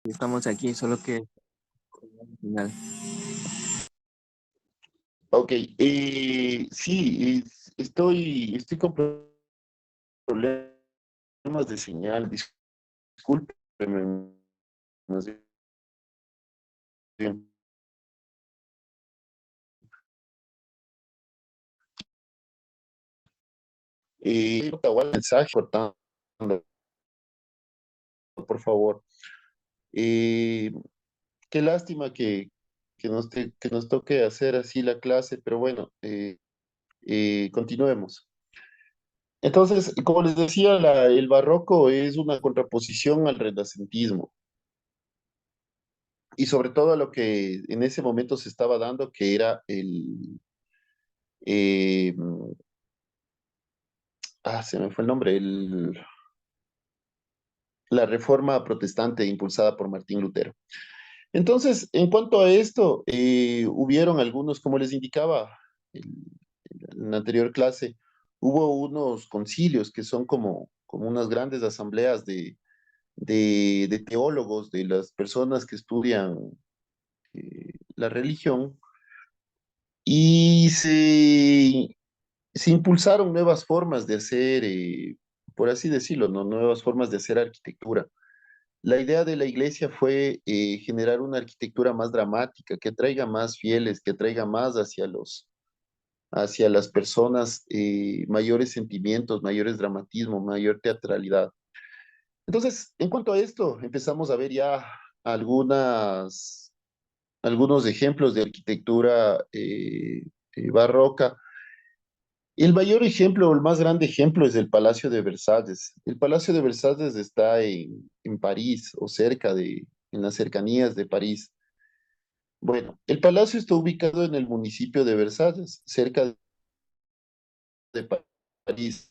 Estamos aquí, solo que al final. Ok, sí, estoy con problemas de señal, discúlpeme, más bien. Igual el mensaje cortando, por favor. Eh, Qué lástima que nos toque hacer así la clase, pero bueno, continuemos. Entonces, como les decía, el barroco es una contraposición al renacentismo y sobre todo a lo que en ese momento se estaba dando, que era eh, se me fue el nombre, la reforma protestante impulsada por Martín Lutero. Entonces, en cuanto a esto, hubieron algunos, como les indicaba en la anterior clase, hubo unos concilios que son como unas grandes asambleas de teólogos, de las personas que estudian la religión, y se impulsaron nuevas formas de hacer, por así decirlo, ¿no? Nuevas formas de hacer arquitectura. La idea de la iglesia fue generar una arquitectura más dramática, que atraiga más fieles, que atraiga más hacia las personas mayores sentimientos, mayores dramatismo, mayor teatralidad. Entonces, en cuanto a esto, empezamos a ver ya algunos ejemplos de arquitectura barroca. El mayor ejemplo, el más grande ejemplo es el Palacio de Versalles. El Palacio de Versalles está en París o en las cercanías de París. Bueno, el palacio está ubicado en el municipio de Versalles, cerca de París,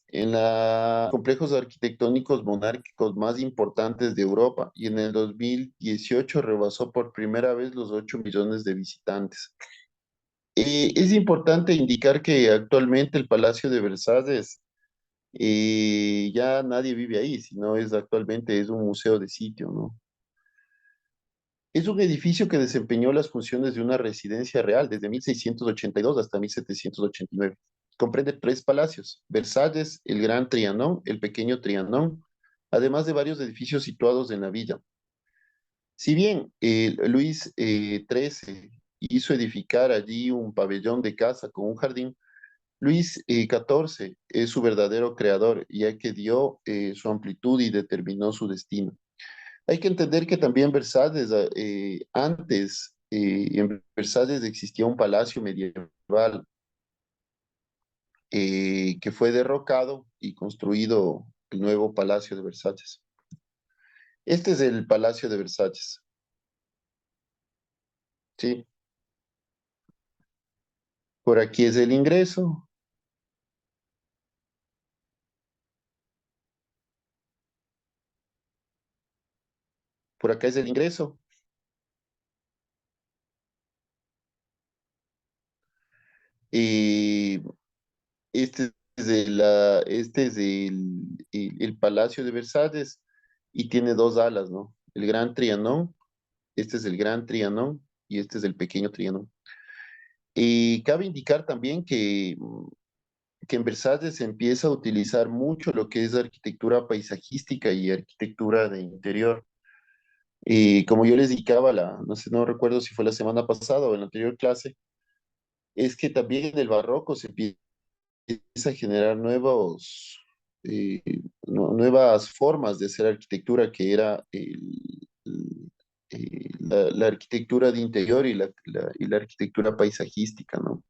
en los complejos arquitectónicos monárquicos más importantes de Europa, y en el 2018 rebasó por primera vez los 8 millones de visitantes. Es importante indicar que actualmente el Palacio de Versalles ya nadie vive ahí, sino actualmente es un museo de sitio, ¿no? Es un edificio que desempeñó las funciones de una residencia real desde 1682 hasta 1789. Comprende tres palacios: Versalles, el Gran Trianón, el Pequeño Trianón, además de varios edificios situados en la villa. Si bien Luis XIII hizo edificar allí un pabellón de caza con un jardín, Luis XIV es su verdadero creador, ya que dio su amplitud y determinó su destino. Hay que entender que también Versalles, antes, en Versalles existía un palacio medieval que fue derrocado y construido el nuevo Palacio de Versalles. Este es el Palacio de Versalles, ¿sí? Por aquí es el ingreso, por acá es el ingreso. Y este es el Palacio de Versalles y tiene dos alas, ¿no? El Gran Trianón, este es el Gran Trianón y este es el Pequeño Trianón. Y cabe indicar también que en Versalles se empieza a utilizar mucho lo que es arquitectura paisajística y arquitectura de interior. Y como yo les indicaba, no sé, no recuerdo si fue la semana pasada o en la anterior clase, es que también en el barroco se empieza a generar eh, nuevas formas de hacer arquitectura, que era la arquitectura de interior y la arquitectura paisajística, ¿no?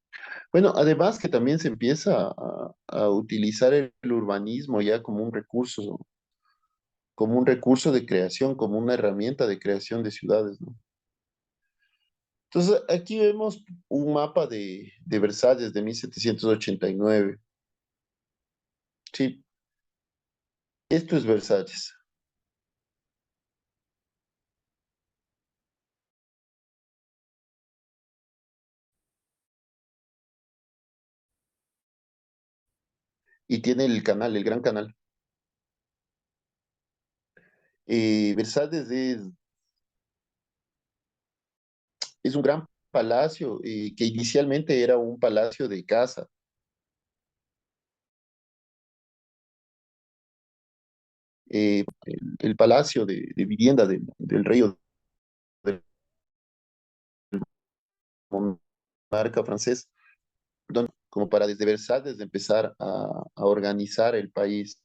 Bueno, además que también se empieza a utilizar el urbanismo ya como un recurso de creación, como una herramienta de creación de ciudades, ¿no? Entonces, aquí vemos un mapa de Versalles de 1789. Sí, esto es Versalles. Y tiene el canal, el Gran Canal. Versalles es un gran palacio que inicialmente era un palacio de caza. El palacio de vivienda del rey o del monarca francés, como para desde Versalles empezar a organizar el país.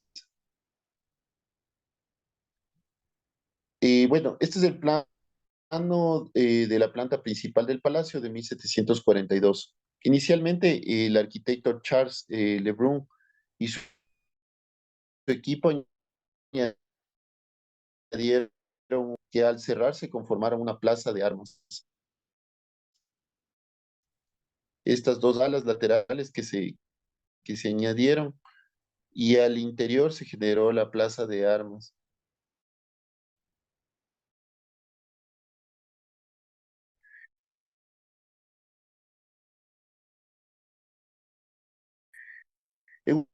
Bueno, este es el plano de la planta principal del palacio de 1742. Inicialmente, el arquitecto Charles Lebrun y su equipo añadieron que al cerrarse conformaron una plaza de armas. Estas dos alas laterales que se añadieron y al interior se generó la plaza de armas. En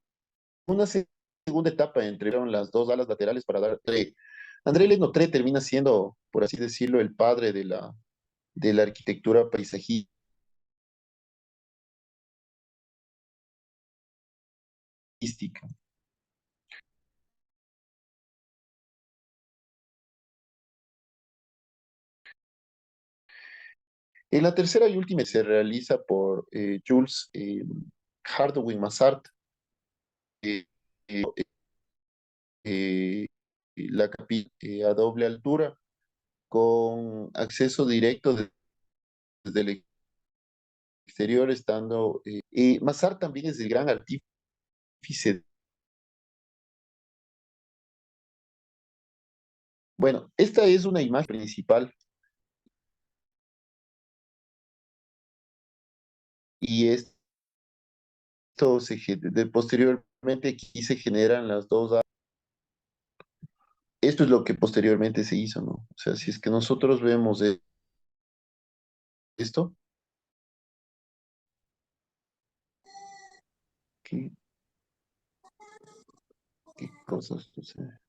una segunda etapa entregaron las dos alas laterales para dar... André Lenotre termina siendo, por así decirlo, el padre de la arquitectura paisajística. En la tercera y última se realiza por Jules Hardwin Massart, eh, eh, la capilla a doble altura con acceso directo desde el exterior, estando... Massart también es el gran artífice. Bueno, esta es una imagen principal y posteriormente aquí se generan las dos. Esto es lo que posteriormente se hizo, ¿no? O sea, si es que nosotros vemos esto, ¿qué, qué cosas suceden?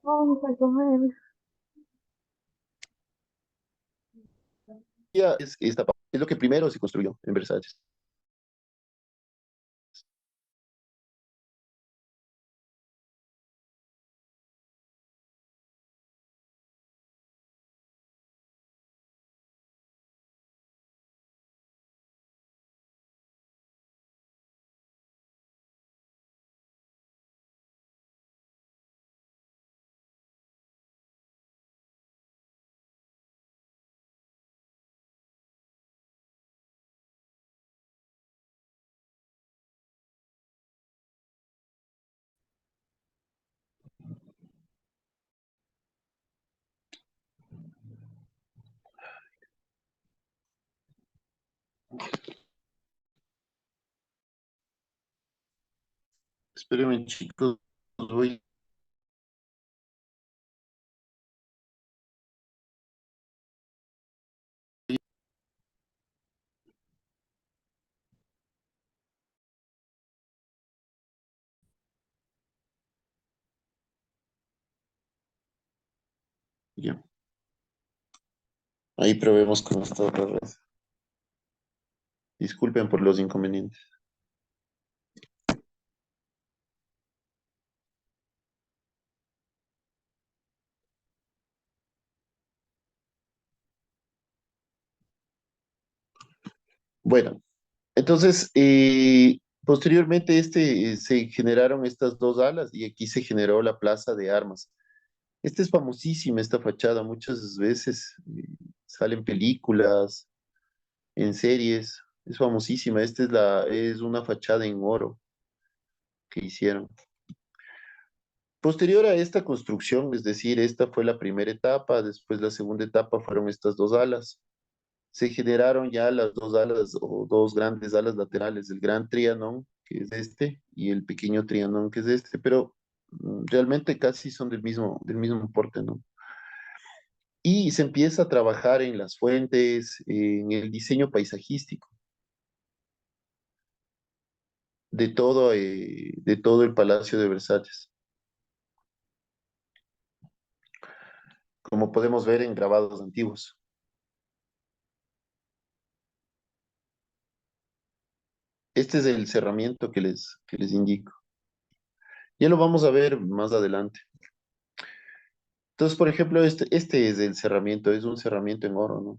Vamos a comer. Es lo que primero se construyó en Versalles. Espérenme, chicos, voy ya. Ahí probemos con esta otra vez. Disculpen por los inconvenientes. Bueno, entonces, posteriormente se generaron estas dos alas y aquí se generó la plaza de armas. Esta es famosísima, esta fachada. Muchas veces salen películas, en series. Es famosísima. Es una fachada en oro que hicieron. Posterior a esta construcción, es decir, esta fue la primera etapa, después la segunda etapa fueron estas dos alas. Se generaron ya las dos alas o dos grandes alas laterales, el gran Trianón, que es este, y el pequeño Trianón, que es este, pero realmente casi son del mismo porte, ¿no? Y se empieza a trabajar en las fuentes, en el diseño paisajístico de todo el Palacio de Versalles, como podemos ver en grabados antiguos. Este es el cerramiento que les indico. Ya lo vamos a ver más adelante. Entonces, por ejemplo, este es el cerramiento, es un cerramiento en oro, ¿no?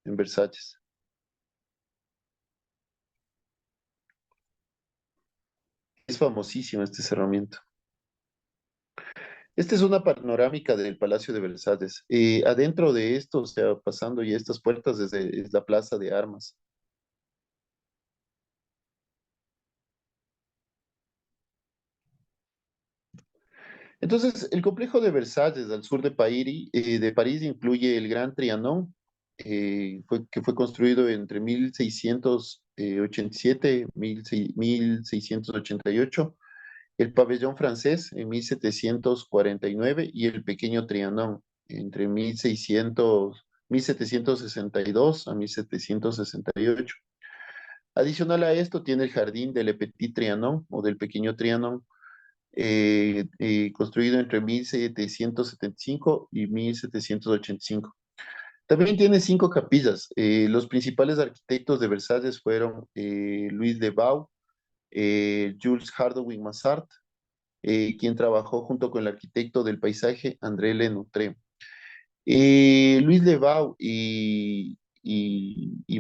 En Versalles. Es famosísimo este cerramiento. Esta es una panorámica del Palacio de Versalles. Adentro de esto, o sea, pasando ya estas puertas, es la Plaza de Armas. Entonces, el complejo de Versalles al sur de París incluye el Gran Trianon, que fue construido entre 1687 y 1688, el pabellón francés en 1749 y el pequeño Trianon entre 1762 a 1768. Adicional a esto, tiene el jardín del Le Petit Trianon o del pequeño Trianon, construido entre 1775 y 1785. También tiene cinco capillas. Los principales arquitectos de Versalles fueron Louis de Vaux, Jules Hardouin Massart, quien trabajó junto con el arquitecto del paisaje André Lenoutre. Louis de Vaux y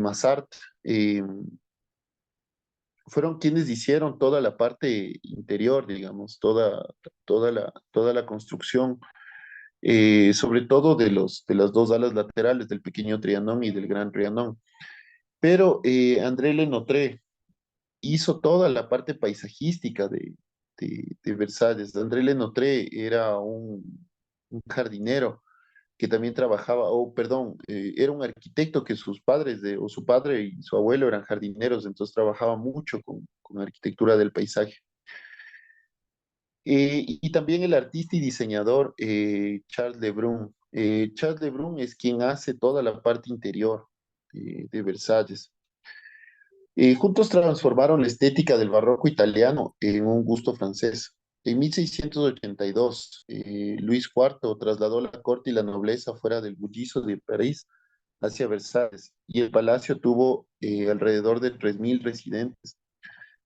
Massart eh, fueron quienes hicieron toda la parte interior, digamos, toda la construcción, sobre todo de las dos alas laterales, del pequeño Trianón y del gran Trianón. Pero André Lenoutre hizo toda la parte paisajística de Versalles. André Lenoutre era un jardinero que también trabajaba, o perdón, era un arquitecto que sus padres, o su padre y su abuelo eran jardineros, entonces trabajaba mucho con arquitectura del paisaje. Y también el artista y diseñador Charles Lebrun. Charles Lebrun es quien hace toda la parte interior de Versalles. Juntos transformaron la estética del barroco italiano en un gusto francés. En 1682, Luis IV trasladó la corte y la nobleza fuera del bullicio de París hacia Versalles, y el palacio tuvo alrededor de 3.000 residentes.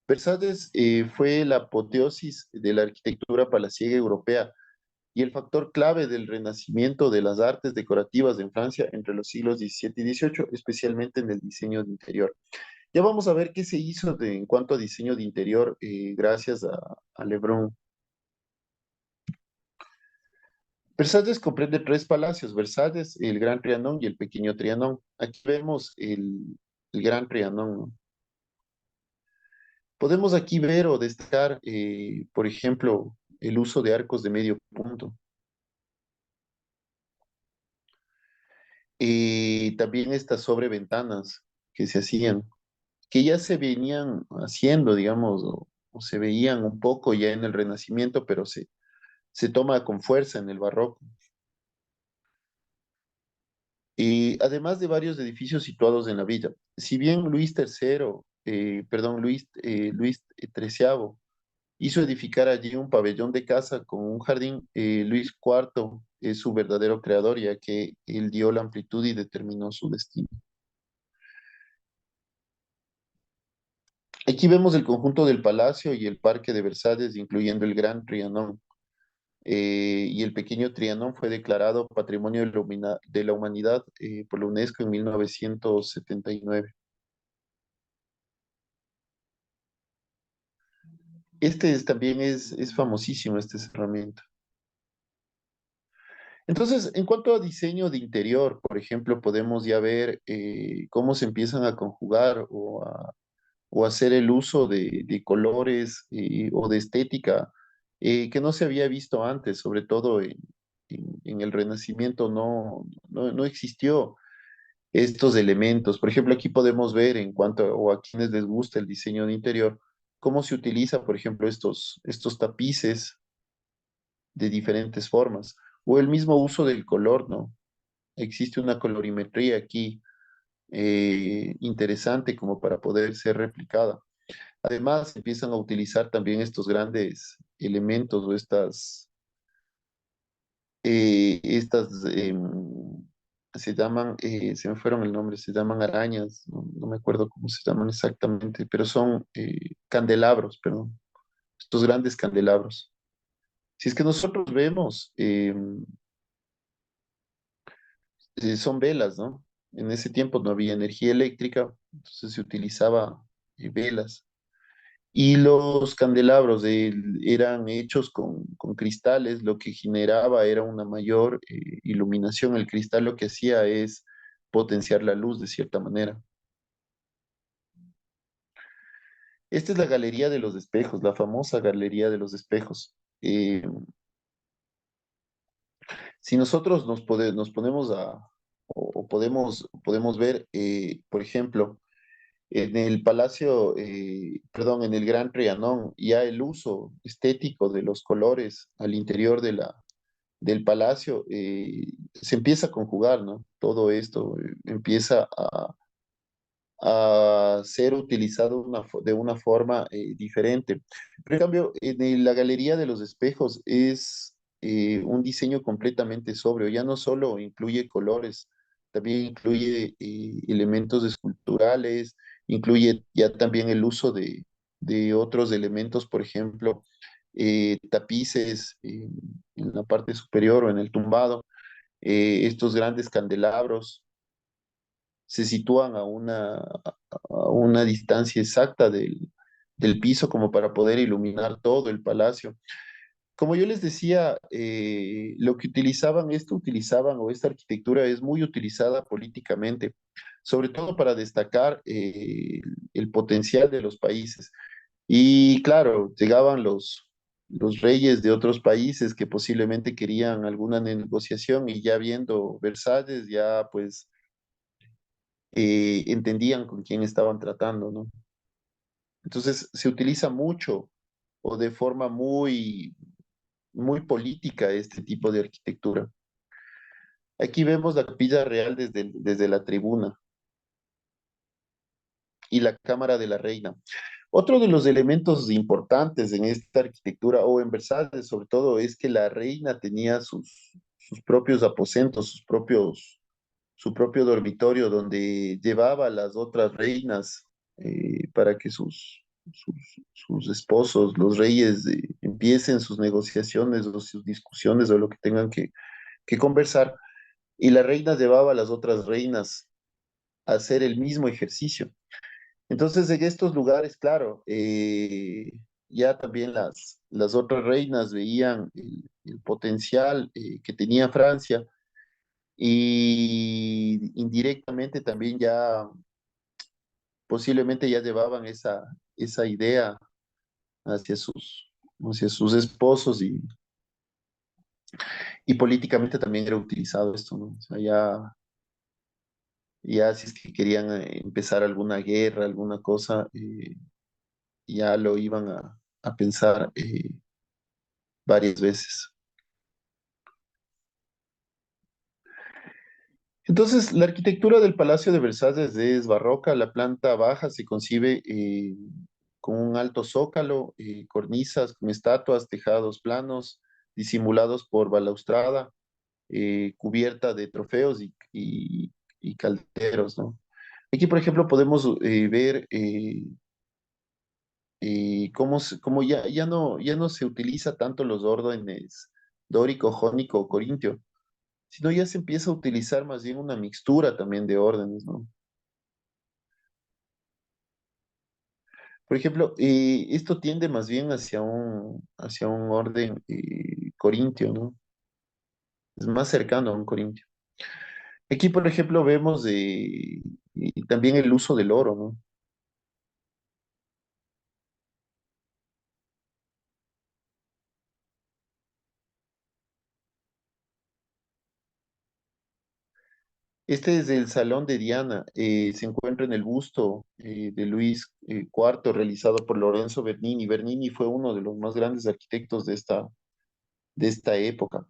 Versalles fue la apoteosis de la arquitectura palaciega europea y el factor clave del renacimiento de las artes decorativas en Francia entre los siglos XVII y XVIII, especialmente en el diseño de interior. Ya vamos a ver qué se hizo en cuanto a diseño de interior gracias a Lebrun. Versalles comprende tres palacios: Versalles, el Gran Trianón y el Pequeño Trianón. Aquí vemos el Gran Trianón, ¿no? Podemos aquí ver o destacar, por ejemplo, el uso de arcos de medio punto. También estas sobreventanas que se hacían, que ya se venían haciendo, digamos, o se veían un poco ya en el Renacimiento, pero se toma con fuerza en el Barroco. Y además de varios edificios situados en la villa. Si bien Luis XIII hizo edificar allí un pabellón de caza con un jardín, Luis IV es su verdadero creador, ya que él dio la amplitud y determinó su destino. Aquí vemos el conjunto del palacio y el parque de Versalles, incluyendo el Gran Trianón. Y el pequeño Trianón fue declarado Patrimonio de la Humanidad por la UNESCO en 1979. También es famosísimo este cerramiento. Entonces, en cuanto a diseño de interior, por ejemplo, podemos ya ver cómo se empiezan a conjugar o hacer el uso de colores o de estética que no se había visto antes, sobre todo en el Renacimiento no existió estos elementos. Por ejemplo, aquí podemos ver en cuanto o a quienes les gusta el diseño de interior, cómo se utiliza, por ejemplo, estos tapices de diferentes formas o el mismo uso del color, ¿no? Existe una colorimetría aquí interesante como para poder ser replicada. Además, empiezan a utilizar también estos grandes elementos o estas se llaman, se me fueron el nombre, se llaman arañas, no me acuerdo cómo se llaman exactamente, pero son candelabros, perdón, estos grandes candelabros. Si es que nosotros vemos, son velas, ¿no? En ese tiempo no había energía eléctrica, entonces se utilizaba velas. Y los candelabros eran hechos con cristales, lo que generaba era una mayor iluminación. El cristal lo que hacía es potenciar la luz de cierta manera. Esta es la Galería de los Espejos, la famosa Galería de los Espejos. Eh, si nosotros nos ponemos o podemos ver, por ejemplo, en el Palacio, perdón, en el Gran Trianón, ya el uso estético de los colores al interior del palacio se empieza a conjugar, ¿no? Todo esto empieza a ser utilizado de una forma diferente. Pero en cambio, la Galería de los Espejos es un diseño completamente sobrio, ya no solo incluye colores, también incluye elementos esculturales, incluye ya también el uso de otros elementos, por ejemplo, tapices en la parte superior o en el tumbado, estos grandes candelabros se sitúan a una distancia exacta del piso como para poder iluminar todo el palacio. Como yo les decía, lo que utilizaban o esta arquitectura es muy utilizada políticamente, sobre todo para destacar el potencial de los países. Y claro, llegaban los reyes de otros países que posiblemente querían alguna negociación y ya viendo Versalles, ya pues entendían con quién estaban tratando, ¿no? Entonces se utiliza mucho o de forma muy política este tipo de arquitectura. Aquí vemos la capilla real desde la tribuna y la cámara de la reina. Otro de los elementos importantes en esta arquitectura, o en Versalles sobre todo, es que la reina tenía sus propios aposentos, su propio dormitorio donde llevaba a las otras reinas para que sus esposos, los reyes, empiecen sus negociaciones o sus discusiones o lo que tengan que conversar. Y la reina llevaba a las otras reinas a hacer el mismo ejercicio. Entonces, en estos lugares, claro, ya también las otras reinas veían el potencial que tenía Francia y indirectamente también ya posiblemente ya llevaban esa idea hacia hacia sus esposos y políticamente también era utilizado esto, ¿no? O sea, ya si es que querían empezar alguna guerra, alguna cosa, ya lo iban a pensar varias veces. Entonces, la arquitectura del Palacio de Versalles es barroca. La planta baja se concibe con un alto zócalo, cornisas con estatuas, tejados planos, disimulados por balaustrada, cubierta de trofeos y calderos, ¿no? Aquí, por ejemplo, podemos ver cómo ya no se utiliza tanto los órdenes dórico, jónico o corintio, sino ya se empieza a utilizar más bien una mixtura también de órdenes, ¿no? Por ejemplo, esto tiende más bien hacia un orden corintio, ¿no? es más cercano a un corintio. Aquí, por ejemplo, vemos y también el uso del oro, ¿no? Este es el Salón de Diana. Se encuentra en el busto de Luis IV, realizado por Lorenzo Bernini. Bernini fue uno de los más grandes arquitectos de esta época.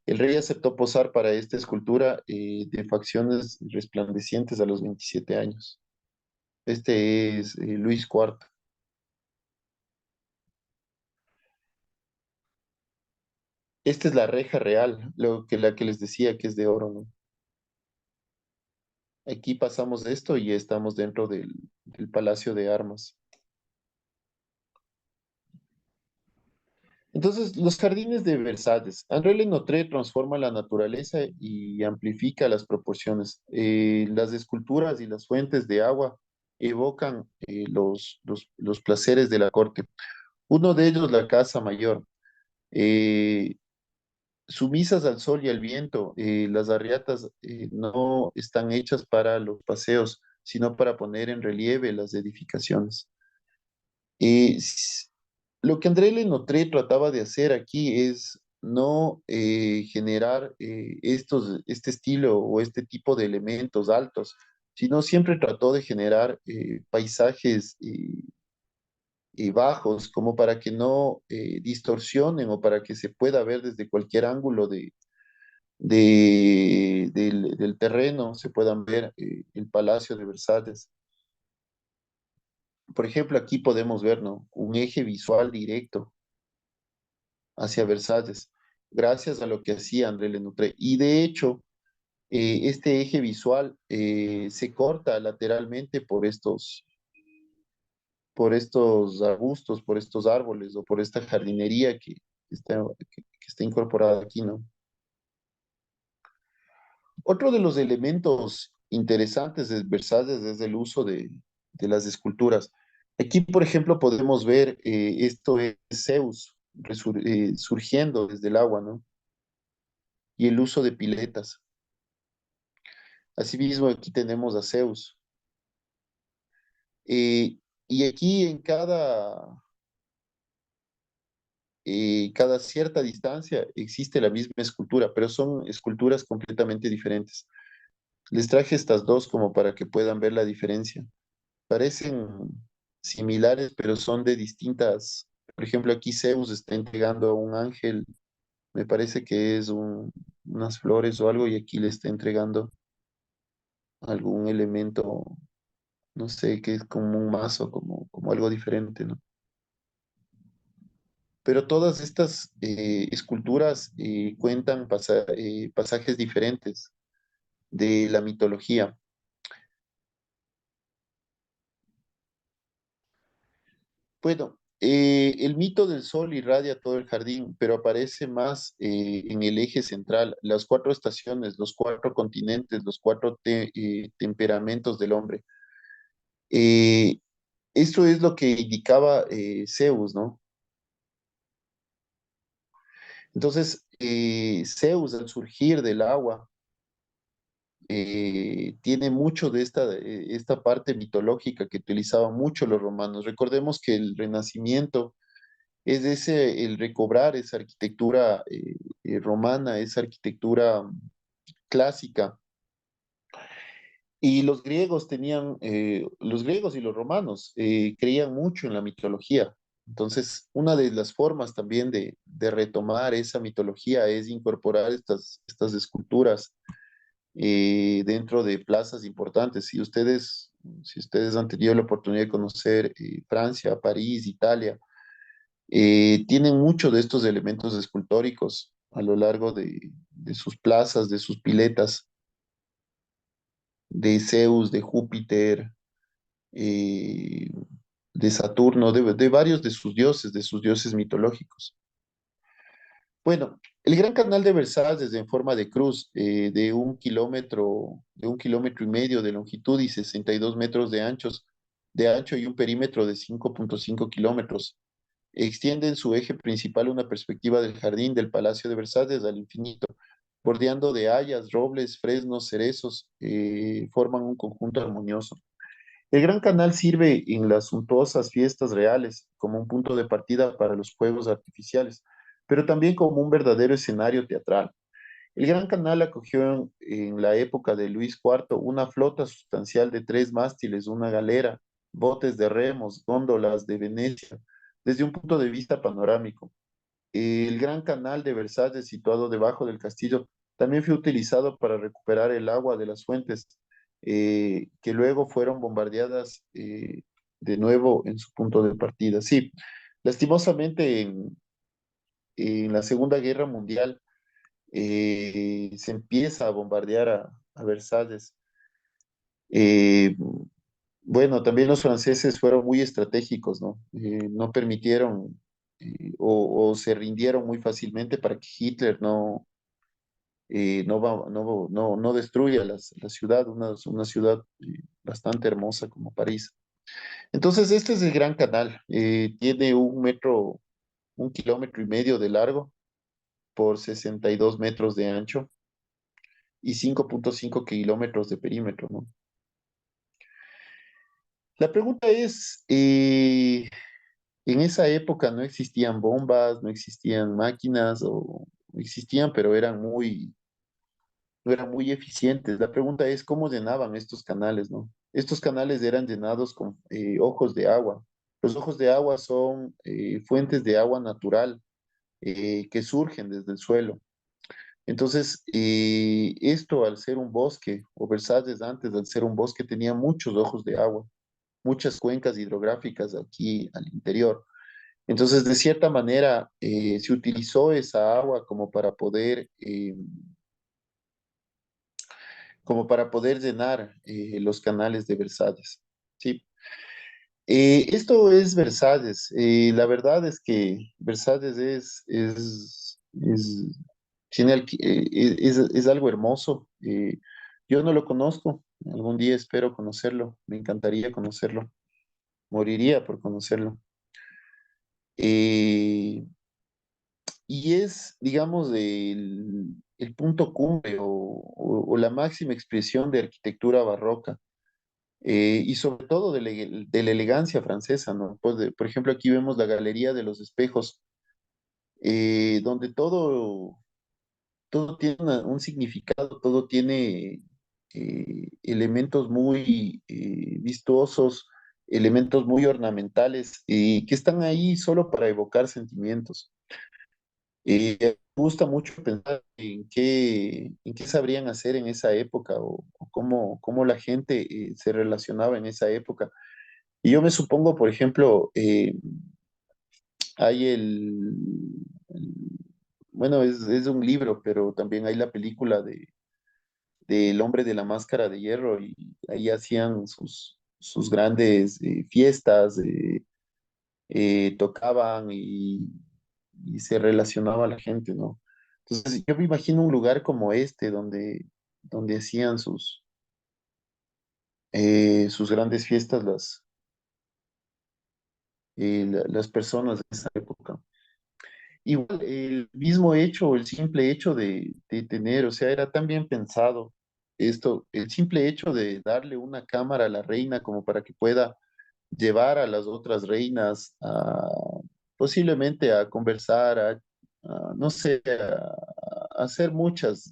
El rey aceptó posar para esta escultura de facciones resplandecientes a los 27 años. Este es Luis IV. Esta es la reja real, la que les decía que es de oro, ¿no? Aquí pasamos de esto y estamos dentro del Palacio de Armas. Entonces, los jardines de Versalles. André Lenotre transforma la naturaleza y amplifica las proporciones. Las esculturas y las fuentes de agua evocan los placeres de la corte. Uno de ellos, la Casa Mayor. Eh, Sumisas al sol y al viento, las arriatas no están hechas para los paseos, sino para poner en relieve las edificaciones. Eh, s- lo que André Lenotre trataba de hacer aquí es no generar este estilo o este tipo de elementos altos, sino siempre trató de generar paisajes bajos, como para que no distorsionen o para que se pueda ver desde cualquier ángulo del terreno, se puedan ver el Palacio de Versalles. Por ejemplo, aquí podemos ver, ¿no? Un eje visual directo hacia Versalles, gracias a lo que hacía André Lenutre. Y de hecho, este eje visual se corta lateralmente por estos arbustos, por estos árboles o por esta jardinería que está incorporada aquí, ¿no? Otro de los elementos interesantes de Versalles es el uso de las esculturas. Aquí, por ejemplo, podemos ver esto es Zeus surgiendo desde el agua, ¿no? Y el uso de piletas. Asimismo, aquí tenemos a Zeus. Y aquí en cada cierta distancia existe la misma escultura, pero son esculturas completamente diferentes. Les traje estas dos como para que puedan ver la diferencia. Parecen similares, pero son de distintas. Por ejemplo, aquí Zeus está entregando a un ángel, me parece que es unas flores o algo, y aquí le está entregando algún elemento, no sé, que es como un mazo, como algo diferente, ¿no? Pero todas estas esculturas cuentan pasajes diferentes de la mitología. Bueno, el mito del sol irradia todo el jardín, pero aparece más en el eje central, las cuatro estaciones, los cuatro continentes, los cuatro temperamentos del hombre. Eh, Esto es lo que indicaba Zeus, ¿no? Entonces, Zeus, al surgir del agua, tiene mucho de esta parte mitológica que utilizaban mucho los romanos. Recordemos que el Renacimiento es el recobrar esa arquitectura romana, esa arquitectura clásica. Y los griegos y los romanos creían mucho en la mitología. Entonces, una de las formas también de retomar esa mitología es incorporar estas esculturas dentro de plazas importantes. Si ustedes han tenido la oportunidad de conocer Francia, París, Italia, tienen mucho de estos elementos escultóricos a lo largo de sus plazas, de sus piletas, de Zeus, de Júpiter, eh, de Saturno, de varios de sus dioses mitológicos. Bueno, el Gran Canal de Versalles en forma de cruz, de 1,5 kilómetros de longitud y 62 metros de ancho y un perímetro de 5,5 kilómetros. Extiende en su eje principal una perspectiva del jardín del Palacio de Versalles al infinito. bordeando de hayas, robles, fresnos, cerezos, forman un conjunto armonioso. El Gran Canal sirve en las suntuosas fiestas reales como un punto de partida para los fuegos artificiales, pero también como un verdadero escenario teatral. El Gran Canal acogió en la época de Luis IV una flota sustancial de 3 mástiles, una galera, botes de remos, góndolas de Venecia, desde un punto de vista panorámico. El Gran Canal de Versalles, situado debajo del castillo, también fue utilizado para recuperar el agua de las fuentes, que luego fueron bombardeadas de nuevo en su punto de partida. Sí, lastimosamente en la Segunda Guerra Mundial se empieza a bombardear a Versalles. Eh, bueno, también los franceses fueron muy estratégicos, ¿no? No permitieron o se rindieron muy fácilmente para que Hitler no destruya la ciudad, una ciudad bastante hermosa como París. Entonces, este es el Gran Canal. Tiene 1 metro, 1,5 kilómetros de largo por 62 metros de ancho y 5,5 kilómetros de perímetro, ¿no? La pregunta es, en esa época no existían bombas, no existían máquinas, o existían, pero no eran muy eficientes. La pregunta es, ¿cómo llenaban estos canales, no? Estos canales eran llenados con ojos de agua. Los ojos de agua son fuentes de agua natural que surgen desde el suelo. Entonces, esto al ser un bosque, o Versalles antes al ser un bosque, tenía muchos ojos de agua, muchas cuencas hidrográficas aquí al interior. Entonces, de cierta manera, se utilizó esa agua como para poder llenar los canales de Versalles. Sí. Esto es Versalles. La verdad es que Versalles es algo hermoso. Yo no lo conozco. Algún día espero conocerlo. Me encantaría conocerlo. Moriría por conocerlo. Eh, y es, digamos, el punto cumbre o la máxima expresión de arquitectura barroca. Y sobre todo de la elegancia francesa, ¿no? Pues por ejemplo, aquí vemos la Galería de los Espejos, donde todo tiene un significado, todo tiene elementos muy vistosos, elementos muy ornamentales, que están ahí solo para evocar sentimientos. Me gusta mucho pensar en qué sabrían hacer en esa época o cómo la gente se relacionaba en esa época. Y yo me supongo, por ejemplo, hay el- bueno, es un libro, pero también hay la película El hombre de la máscara de hierro y ahí hacían sus grandes fiestas, tocaban y se relacionaba la gente, ¿no? Entonces, yo me imagino un lugar como este donde hacían sus grandes fiestas las personas de esa época. Igual, el mismo hecho, el simple hecho de tener, o sea, era tan bien pensado esto, el simple hecho de darle una cámara a la reina como para que pueda llevar a las otras reinas posiblemente a conversar, no sé, a hacer muchas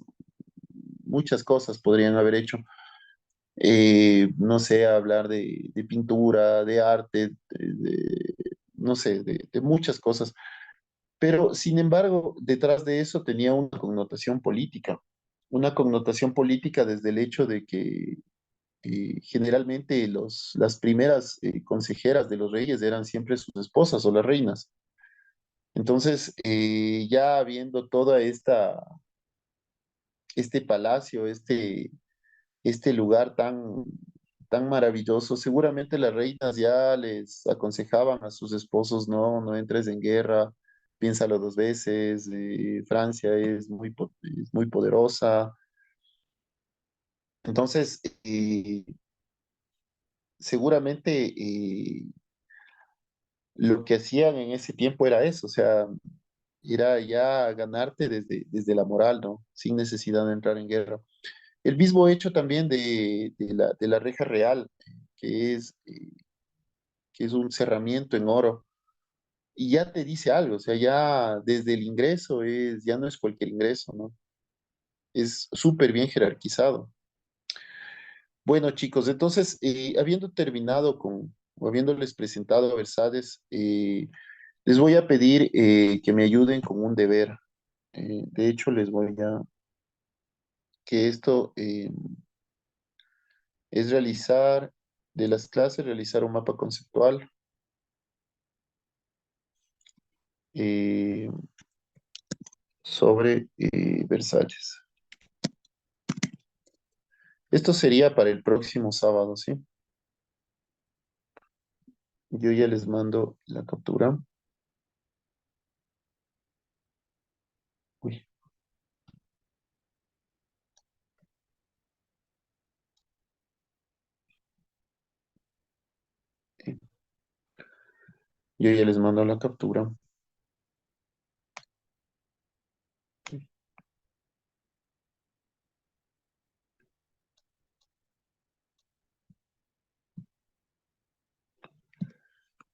cosas podrían haber hecho. No sé, a hablar de pintura, de arte, no sé, de muchas cosas. Pero, sin embargo, detrás de eso tenía una connotación política desde el hecho de que generalmente las primeras consejeras de los reyes eran siempre sus esposas o las reinas. Entonces, ya viendo toda este palacio, este lugar tan maravilloso, seguramente las reinas ya les aconsejaban a sus esposos, no entres en guerra, piénsalo 2 veces, Francia es muy poderosa. Entonces, seguramente lo que hacían en ese tiempo era eso, o sea, era ya ganarte desde la moral, ¿no? Sin necesidad de entrar en guerra. El mismo hecho también de la reja real, que es un cerramiento en oro, y ya te dice algo, o sea, ya desde el ingreso ya no es cualquier ingreso, ¿no? Es súper bien jerarquizado. Bueno, chicos, entonces, habiendo terminado o habiéndoles presentado a Versades, les voy a pedir que me ayuden con un deber. De hecho, les voy a que esto es realizar de las clases, realizar un mapa conceptual eh, sobre Versalles. Esto sería para el próximo sábado, ¿sí? Yo ya les mando la captura. Uy, eh, yo ya les mando la captura.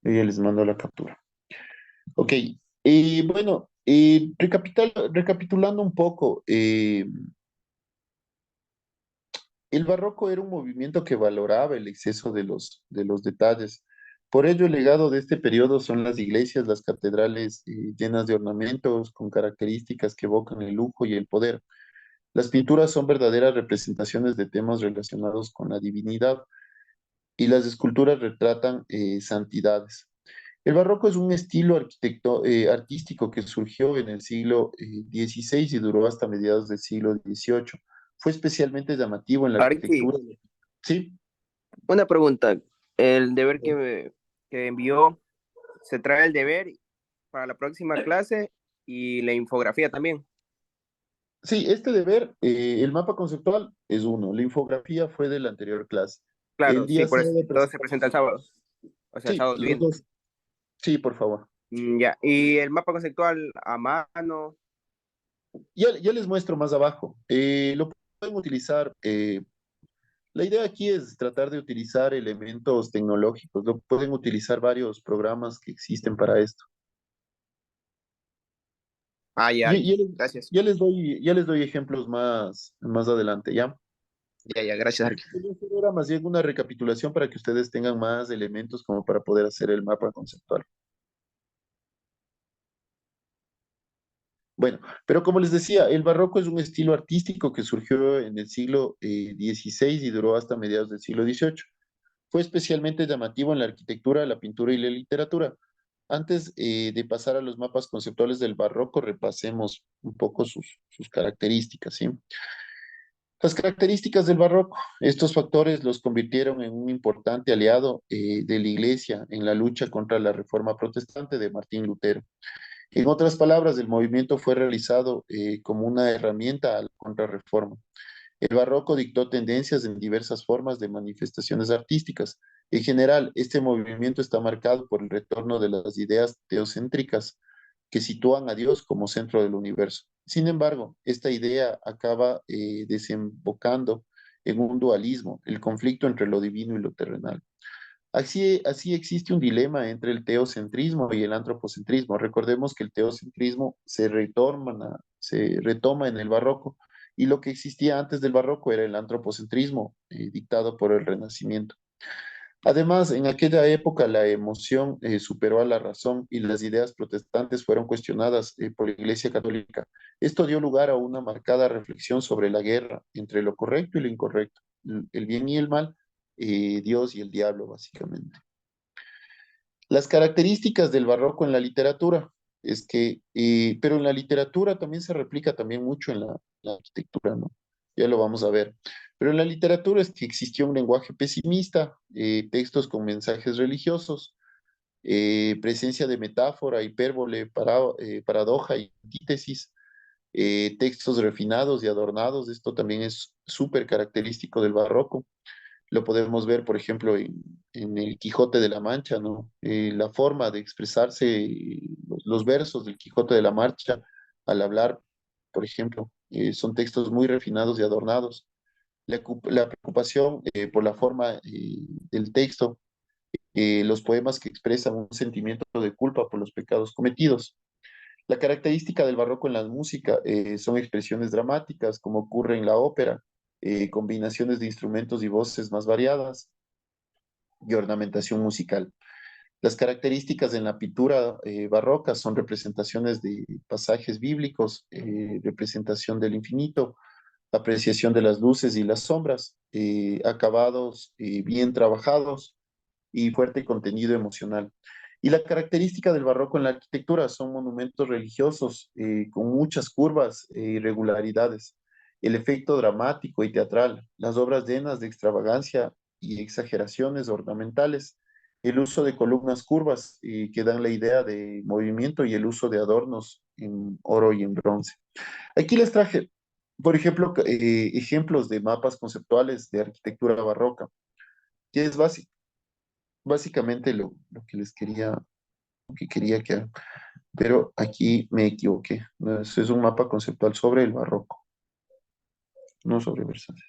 Yo ya les mando la captura. Ok, bueno, recapitulando un poco, el barroco era un movimiento que valoraba el exceso de los detalles. Por ello, el legado de este periodo son las iglesias, las catedrales llenas de ornamentos con características que evocan el lujo y el poder. Las pinturas son verdaderas representaciones de temas relacionados con la divinidad y las esculturas retratan santidades. El barroco es un estilo artístico que surgió en el siglo XVI y duró hasta mediados del siglo XVIII. Fue especialmente llamativo en la Arqui, arquitectura. Sí, una pregunta. El deber que envió, ¿se trae el deber para la próxima clase y la infografía también? sí, este deber, el mapa conceptual es uno, la infografía fue de la anterior clase. El Claro, sí, día por eso sábado todo se presenta el presentamos. sábado, o sea, el Sí, sábado que los viene. dos. Sí, por favor. Ya, y el mapa conceptual a mano. Ya les muestro más abajo. Lo pueden utilizar. La idea aquí es tratar de utilizar elementos tecnológicos. Lo pueden utilizar varios programas que existen para esto. Ah, ya, Ya, ya Arqui, les, gracias. ya les doy ejemplos más adelante, ¿ya? Ya, gracias, Arqui. Quería hacer ahora más bien una recapitulación para que ustedes tengan más elementos como para poder hacer el mapa conceptual. Bueno, pero como les decía, el barroco es un estilo artístico que surgió en el siglo XVI y duró hasta mediados del siglo XVIII. Fue especialmente llamativo en la arquitectura, la pintura y la literatura. Antes de pasar a los mapas conceptuales del barroco, repasemos un poco sus características, ¿sí? Las características del barroco. Estos factores los convirtieron en un importante aliado de la Iglesia en la lucha contra la reforma protestante de Martín Lutero. En otras palabras, el movimiento fue realizado como una herramienta a la contrarreforma. El barroco dictó tendencias en diversas formas de manifestaciones artísticas. En general, este movimiento está marcado por el retorno de las ideas teocéntricas que sitúan a Dios como centro del universo. Sin embargo, esta idea acaba desembocando en un dualismo, el conflicto entre lo divino y lo terrenal. Así existe un dilema entre el teocentrismo y el antropocentrismo. Recordemos que el teocentrismo se retoma en el barroco y lo que existía antes del barroco era el antropocentrismo dictado por el Renacimiento. Además, en aquella época la emoción superó a la razón y las ideas protestantes fueron cuestionadas por la Iglesia Católica. Esto dio lugar a una marcada reflexión sobre la guerra entre lo correcto y lo incorrecto, el bien y el mal, Dios y el diablo, básicamente. Las características del barroco en la literatura es que, pero en la literatura también se replica también mucho en la arquitectura, ¿no? Ya lo vamos a ver. Pero en la literatura es que existió un lenguaje pesimista, textos con mensajes religiosos, presencia de metáfora, hipérbole, paradoja y antítesis, textos refinados y adornados. Esto también es súper característico del barroco. Lo podemos ver, por ejemplo, en el Quijote de la Mancha, ¿no? La forma de expresarse, los versos del Quijote de la Marcha al hablar, por ejemplo, son textos muy refinados y adornados. La preocupación por la forma del texto, los poemas que expresan un sentimiento de culpa por los pecados cometidos. La característica del barroco en la música son expresiones dramáticas, como ocurre en la ópera, combinaciones de instrumentos y voces más variadas y ornamentación musical. Las características en la pintura barroca son representaciones de pasajes bíblicos, representación del infinito, apreciación de las luces y las sombras, acabados bien trabajados y fuerte contenido emocional. Y la característica del barroco en la arquitectura son monumentos religiosos con muchas curvas e irregularidades, el efecto dramático y teatral, las obras llenas de extravagancia y exageraciones ornamentales, el uso de columnas curvas que dan la idea de movimiento y el uso de adornos en oro y en bronce. Aquí les traje, por ejemplo, ejemplos de mapas conceptuales de arquitectura barroca, que es básicamente lo que les quería, lo que quería que hagan. Pero aquí me equivoqué. No, es un mapa conceptual sobre el barroco, no sobre Versalles.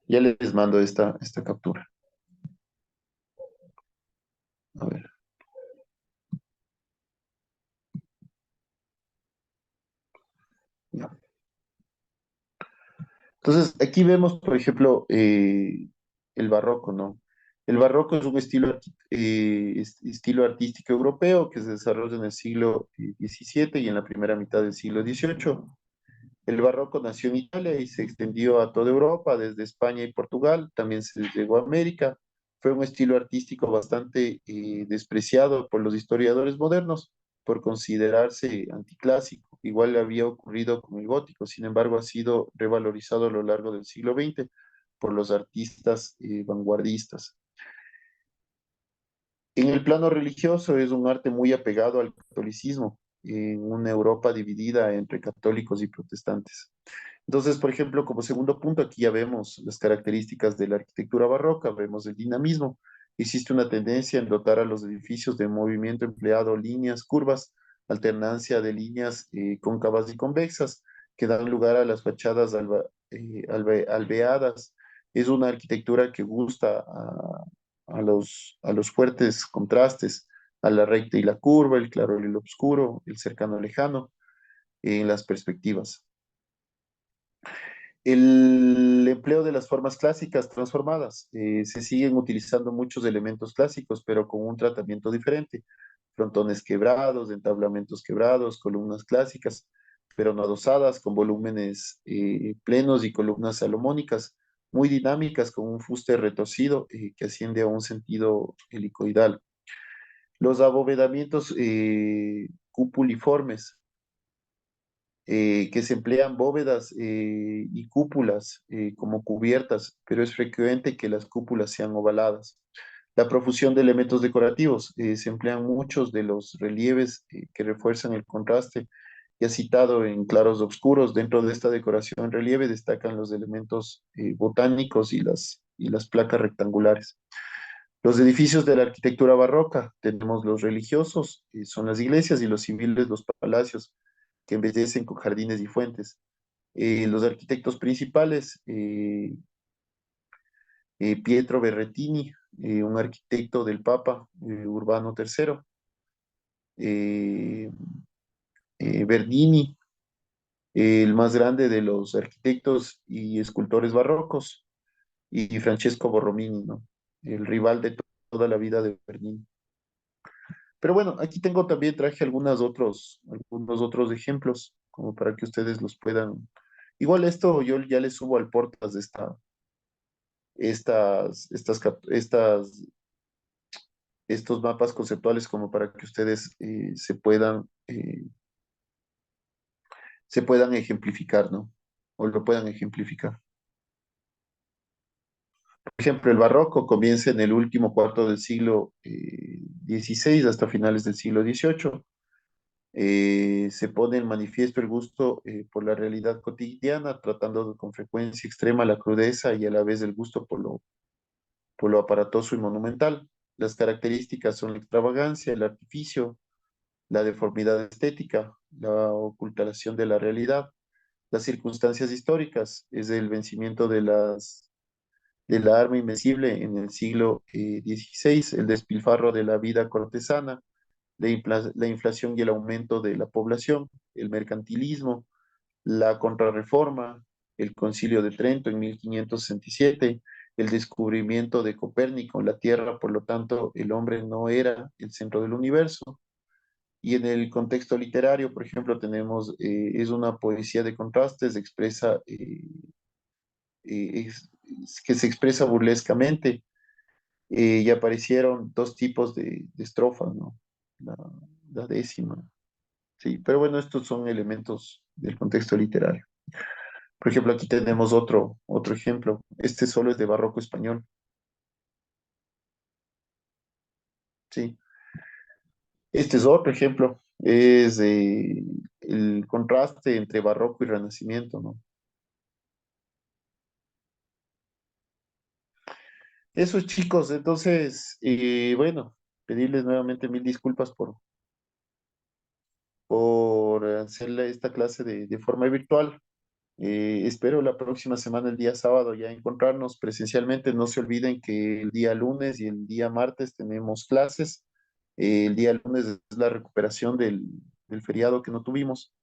Ya les mando esta captura. A ver. Ya. Entonces, aquí vemos, por ejemplo, el barroco, ¿no? El barroco es un estilo artístico europeo que se desarrolla en el siglo XVII y en la primera mitad del siglo XVIII. El barroco nació en Italia y se extendió a toda Europa, desde España y Portugal, también se llegó a América. Fue un estilo artístico bastante despreciado por los historiadores modernos por considerarse anticlásico. Igual le había ocurrido con el gótico, sin embargo ha sido revalorizado a lo largo del siglo XX por los artistas vanguardistas. En el plano religioso es un arte muy apegado al catolicismo, en una Europa dividida entre católicos y protestantes. Entonces, por ejemplo, como segundo punto, aquí ya vemos las características de la arquitectura barroca, vemos el dinamismo. Existe una tendencia en dotar a los edificios de movimiento empleado líneas, curvas, alternancia de líneas cóncavas y convexas que dan lugar a las fachadas alveadas. Es una arquitectura que gusta a los fuertes contrastes, a la recta y la curva, el claro y el oscuro, el cercano lejano, en las perspectivas. El empleo de las formas clásicas transformadas. Se siguen utilizando muchos elementos clásicos, pero con un tratamiento diferente. Frontones quebrados, entablamentos quebrados, columnas clásicas, pero no adosadas, con volúmenes plenos y columnas salomónicas, muy dinámicas, con un fuste retorcido que asciende a un sentido helicoidal. Los abovedamientos cupuliformes, que se emplean bóvedas y cúpulas como cubiertas, pero es frecuente que las cúpulas sean ovaladas. La profusión de elementos decorativos. Se emplean muchos de los relieves que refuerzan el contraste. Ya citado en claros oscuros, dentro de esta decoración en relieve destacan los elementos botánicos y las placas rectangulares. Los edificios de la arquitectura barroca, tenemos los religiosos, son las iglesias, y los civiles, los palacios, que embellecen con jardines y fuentes. Los arquitectos principales, Pietro Berrettini, un arquitecto del Papa Urbano III, eh, Bernini, el más grande de los arquitectos y escultores barrocos, y Francesco Borromini, ¿no? El rival de toda la vida de Bernini. Pero bueno, aquí traje algunos otros ejemplos, como para que ustedes los puedan. Igual esto yo ya les subo al portas de estos mapas conceptuales, como para que ustedes se puedan ejemplificar, ¿no? O lo puedan ejemplificar. Por ejemplo, el barroco comienza en el último cuarto del siglo XVI hasta finales del siglo XVIII. Se pone en manifiesto el gusto por la realidad cotidiana, tratando con frecuencia extrema la crudeza y a la vez el gusto por lo aparatoso y monumental. Las características son la extravagancia, el artificio, la deformidad estética, la ocultación de la realidad. Las circunstancias históricas es el vencimiento de la arma invencible en el siglo XVI, el despilfarro de la vida cortesana, la inflación y el aumento de la población, el mercantilismo, la contrarreforma, el Concilio de Trento en 1567, el descubrimiento de Copérnico, la Tierra, por lo tanto, el hombre no era el centro del universo. Y en el contexto literario, por ejemplo, tenemos, es una poesía de contrastes, que se expresa burlescamente, y aparecieron dos tipos de estrofas, ¿no? La, la décima. Sí, pero bueno, estos son elementos del contexto literario. Por ejemplo, aquí tenemos otro ejemplo. Este solo es de barroco español. Sí. Este es otro ejemplo. Es el contraste entre barroco y renacimiento, ¿no? Esos chicos, entonces, bueno, pedirles nuevamente mil disculpas por hacer esta clase de forma virtual. Espero la próxima semana, el día sábado, ya encontrarnos presencialmente. No se olviden que el día lunes y el día martes tenemos clases. El día lunes es la recuperación del feriado que no tuvimos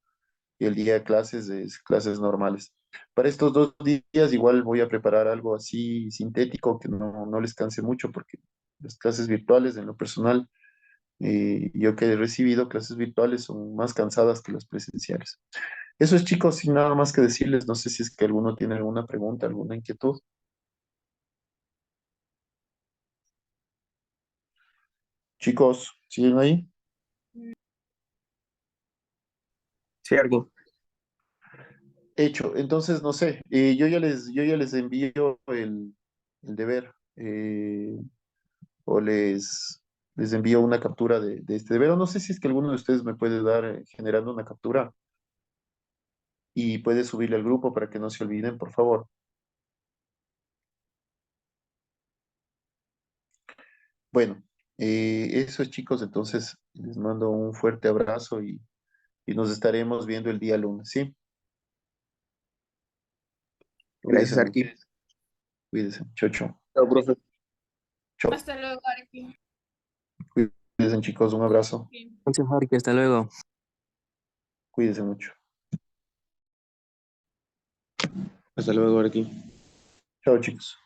y el día de clases es clases normales. Para estos 2 días igual voy a preparar algo así sintético que no les canse mucho porque las clases virtuales en lo personal, yo que he recibido clases virtuales son más cansadas que las presenciales. Eso es, chicos, sin nada más que decirles. No sé si es que alguno tiene alguna pregunta, alguna inquietud. Chicos, ¿siguen ahí? Sí, Arkin. Hecho. Entonces, no sé, yo ya les envío el deber, o les envío una captura de este deber. O no sé si es que alguno de ustedes me puede dar generando una captura y puede subirle al grupo para que no se olviden, por favor. Bueno, eso es, chicos. Entonces, les mando un fuerte abrazo y nos estaremos viendo el día lunes, ¿sí? Gracias, Cuídense mucho. Arkin. Cuídense. Chau, chau. Chao, profe. Chau. Hasta luego, Arqui. Cuídense, chicos. Un abrazo. Gracias, Jorge. Hasta luego. Cuídense mucho. Hasta luego, Arkin. Chao, chicos.